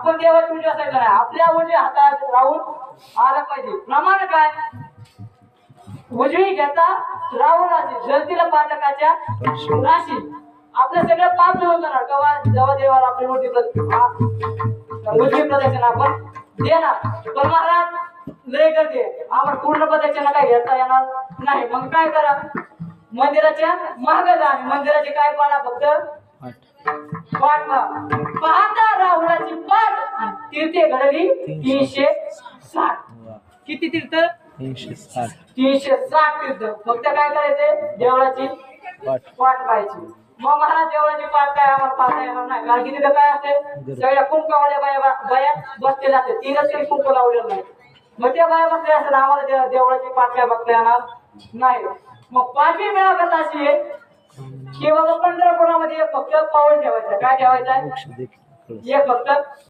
आपण देवाची उजव्या साईडला नाही, आपल्या उजव्या हातात राहून आलं पाहिजे. प्रमाण काय? उजवी घेता राहू राशी, जलतीला पातकाच्या राशी. आपलं सगळं पाप धुवून जाणार केव्हा? जेव्हा देवाला आपली उजवी प्रदक्षिणा आपण देणार. पण महाराज लय गर्दी आहे, आपण पूर्ण प्रदक्षिणा काय घेता येणार नाही. मग काय करा? मंदिराच्या मागे जा आणि मंदिराचे काय पाडा? फक्त पाठ पाहता राहुलाची पाठ. तीर्थे घडली 360. किती तीर्थ? 360. 360 तीर्थ. फक्त काय करायचंय? देवळाची पाठ पाहायची. मग महाराज देवळाची पाठ काय आम्हाला पाहता येणार नाही, कारण की तिथं काय असते? सगळ्या कुंकवाल्या बाया बसलेल्या असते. तीनच तरी कुंकू लावलेलं नाही. मग त्या बाया बसल्या असतात, आम्हाला देवळाची पाठ काय बघता येणार नाही. मग पाचवी मिळावत अशी आहे की बाबा पंढरपुरामध्ये फक्त पाऊल ठेवायचं. काय ठेवायचं? एक फक्त